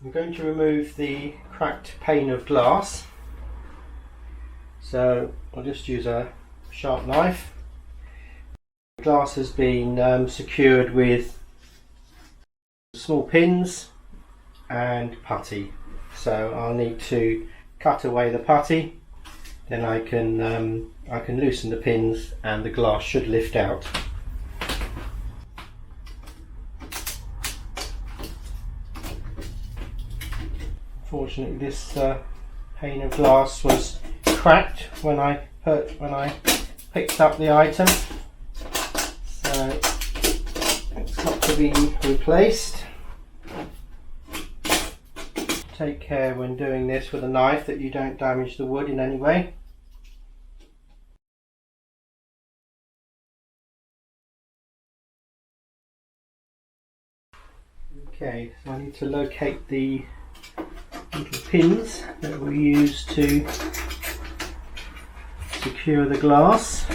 I'm going to remove the cracked pane of glass, so I'll just use a sharp knife. The glass has been secured with small pins and putty, so I'll need to cut away the putty, then I can loosen the pins and the glass should lift out. Unfortunately, this pane of glass was cracked when I picked up the item, so it's got to be replaced. Take care when doing this with a knife that you don't damage the wood in any way. Okay, so I need to locate the little pins that we use to secure the glass.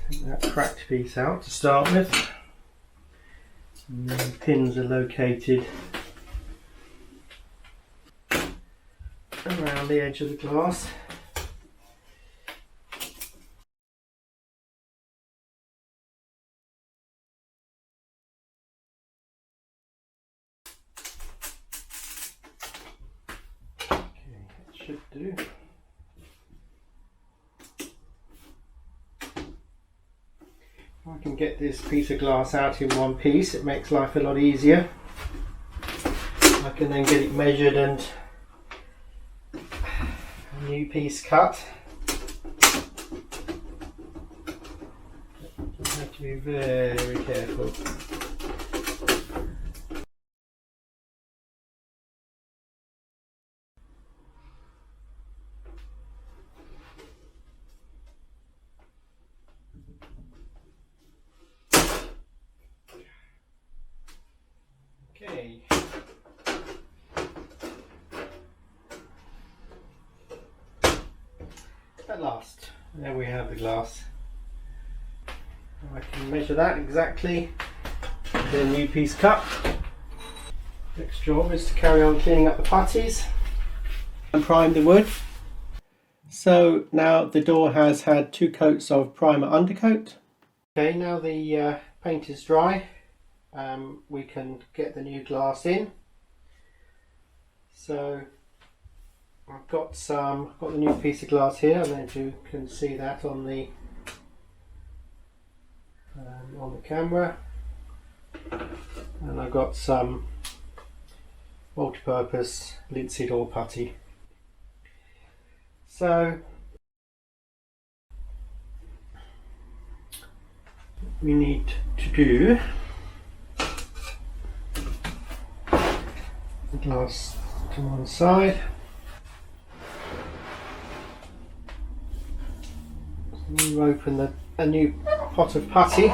Take that cracked piece out to start with. And then the pins are located around the edge of the glass. Should do. If I can get this piece of glass out in one piece, it makes life a lot easier. I can then get it measured and a new piece cut. You have to be very careful. Okay. At last, there we have the glass. I can measure that exactly. Get a new piece cut. Next job is to carry on cleaning up the putties and prime the wood. So now the door has had 2 coats of primer undercoat. Okay, now the paint is dry. We can get the new glass in. So I've got the new piece of glass here. I don't know if you can see that on the camera. And I've got some multi-purpose linseed oil putty. So we need to do the glass to one side. So when you open a new pot of putty,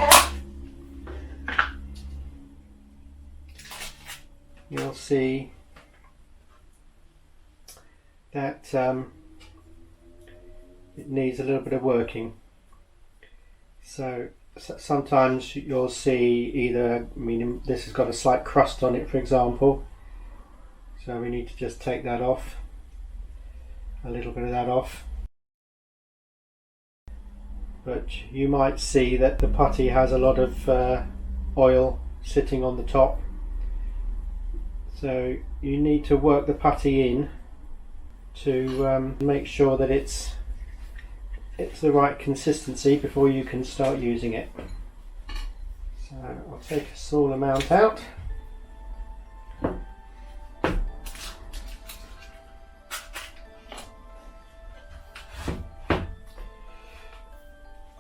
you'll see that it needs a little bit of working. So sometimes you'll see either, this has got a slight crust on it, for example, so we need to just take that off, a little bit of that off. But you might see that the putty has a lot of oil sitting on the top, so you need to work the putty in to make sure that it's the right consistency before you can start using it. So I'll take a small amount out.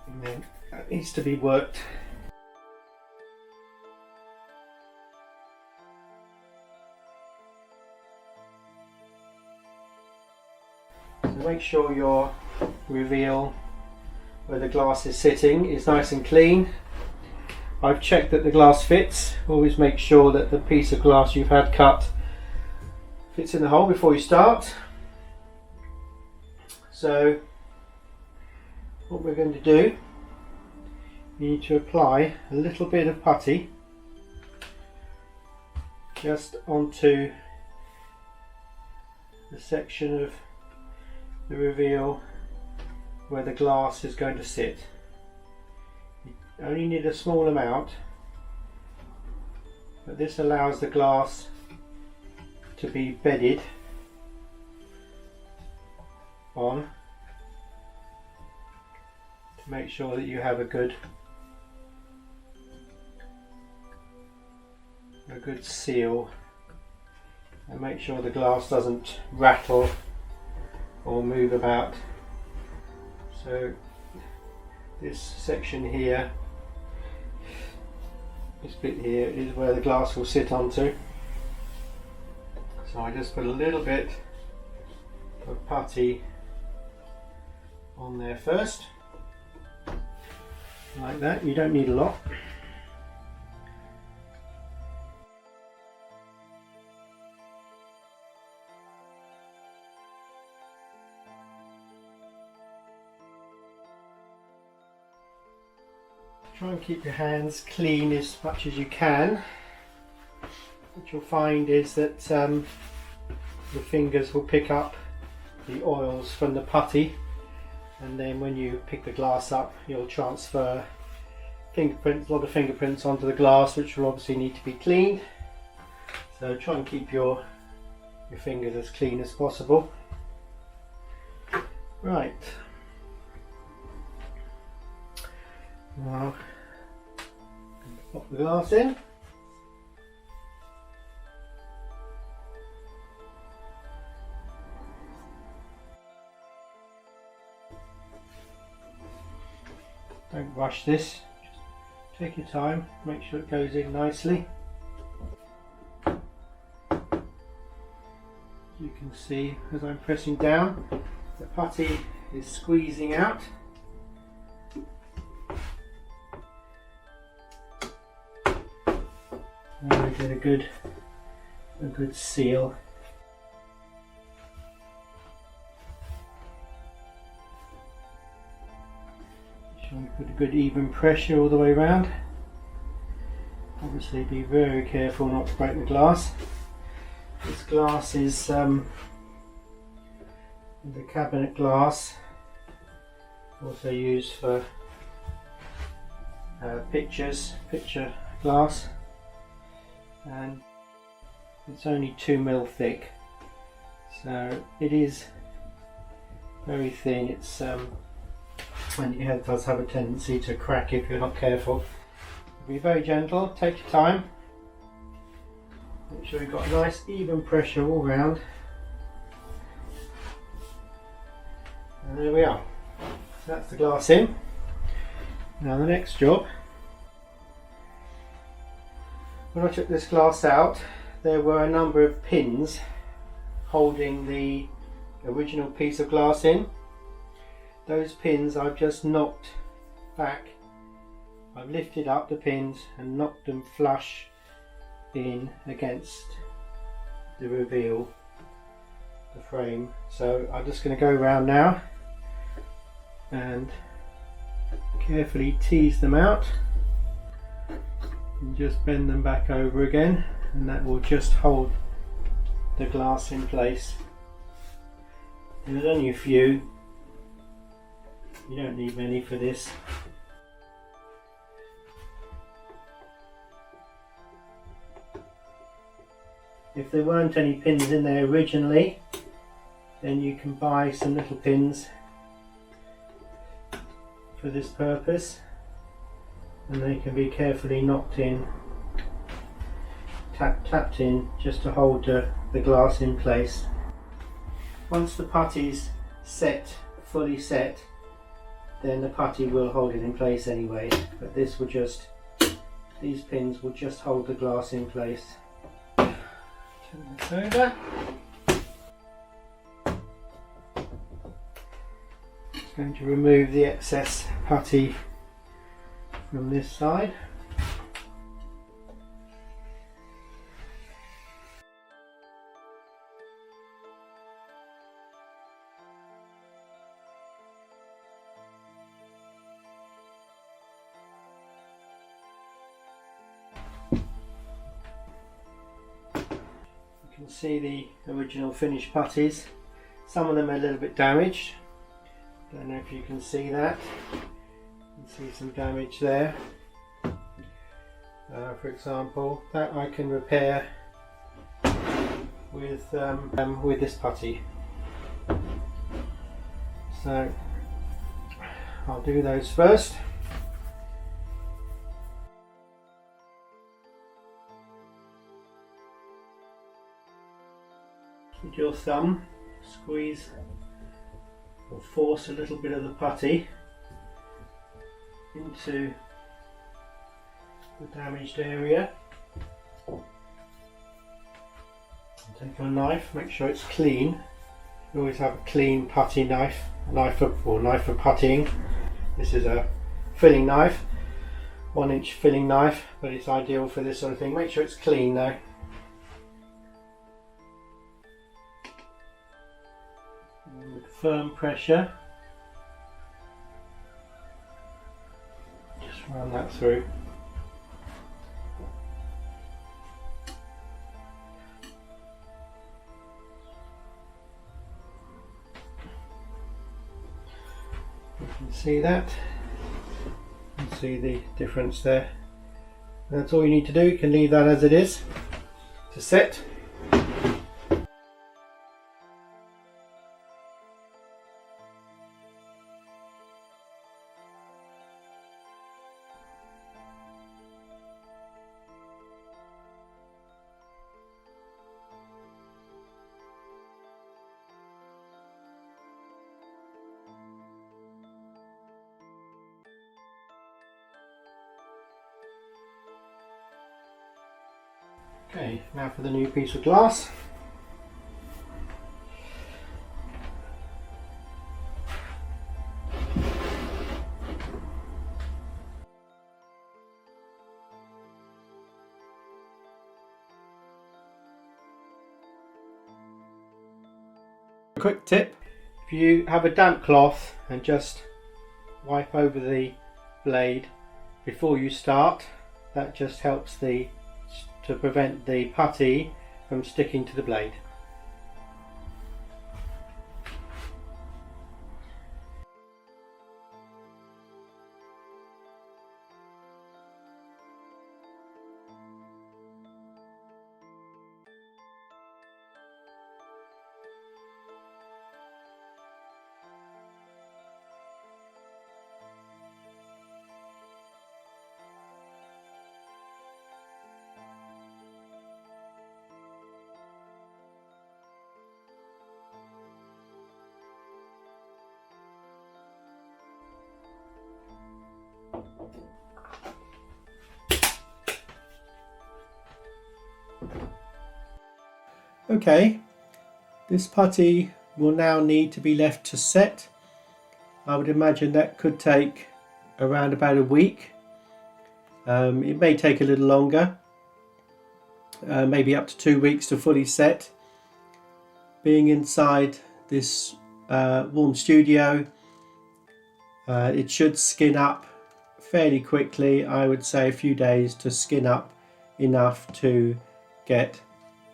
And then that needs to be worked. So make sure your reveal where the glass is sitting is nice and clean. I've checked that the glass fits. Always make sure that the piece of glass you've had cut fits in the hole before you start. So what we're going to do, you need to apply a little bit of putty just onto the section of the reveal where the glass is going to sit. You only need a small amount, but this allows the glass to be bedded on to make sure that you have a good seal, and make sure the glass doesn't rattle or move about. So this section here, this bit here, is where the glass will sit onto. So I just put a little bit of putty on there first, like that. You don't need a lot. Try and keep your hands clean as much as you can. What you'll find is that the fingers will pick up the oils from the putty, and then when you pick the glass up, you'll transfer fingerprints, a lot of fingerprints onto the glass, which will obviously need to be cleaned. So try and keep your fingers as clean as possible. Right. Now, pop the glass in. Don't rush this, just take your time, make sure it goes in nicely. As you can see, as I'm pressing down, the putty is squeezing out. And we get a good seal. Put a good even pressure all the way around. Obviously be very careful not to break the glass. This glass is the cabinet glass, also used for picture glass, and it's only 2mm thick, so it is very thin. It's it does have a tendency to crack if you're not careful. Be very gentle, take your time, make sure you've got a nice even pressure all round, and there we are. So that's the glass in. Now the next job, when I took this glass out, there were a number of pins holding the original piece of glass in. Those pins I've just knocked back. I've lifted up the pins and knocked them flush in against the reveal, the frame. So I'm just going to go around now and carefully tease them out and just bend them back over again, and that will just hold the glass in place. And there's only a few. You don't need many for this. If there weren't any pins in there originally, then you can buy some little pins for this purpose, and they can be carefully knocked in, tapped in, just to hold the glass in place. Once the putty's fully set, then the putty will hold it in place anyway, but these pins will just hold the glass in place. Turn this over. Just going to remove the excess putty from this side. can see the original finished putties. Some of them are a little bit damaged. Don't know if you can see that. You can see some damage there. For example, that I can repair with this putty. So I'll do those first. With your thumb, squeeze or force a little bit of the putty into the damaged area. Take your knife, make sure it's clean. You always have a clean putty knife, knife for puttying. This is a filling knife, 1-inch filling knife, but it's ideal for this sort of thing. Make sure it's clean though. With firm pressure, just run that through. You can see that. You can see the difference there. And that's all you need to do. You can leave that as it is to set. Okay, now for the new piece of glass. A quick tip, if you have a damp cloth and just wipe over the blade before you start, that just helps to prevent the putty from sticking to the blade. Okay, this putty will now need to be left to set. I would imagine that could take around about a week. It may take a little longer, maybe up to 2 weeks to fully set. Being inside this warm studio, it should skin up fairly quickly. I would say a few days to skin up enough to get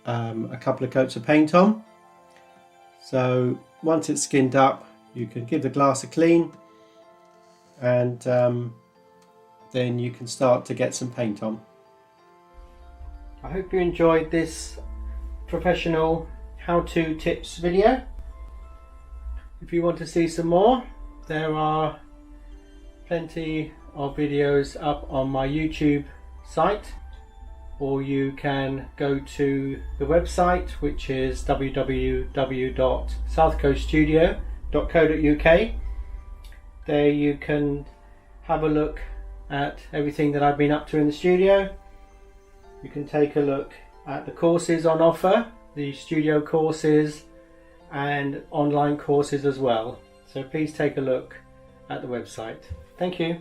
a couple of coats of paint on. So once it's skinned up, you can give the glass a clean, and then you can start to get some paint on. I hope you enjoyed this professional how-to tips video. If you want to see some more, there are plenty of videos up on my YouTube site, or you can go to the website, which is www.southcoaststudio.co.uk. There you can have a look at everything that I've been up to in the studio. You can take a look at the courses on offer, the studio courses and online courses as well. So please take a look at the website. Thank you.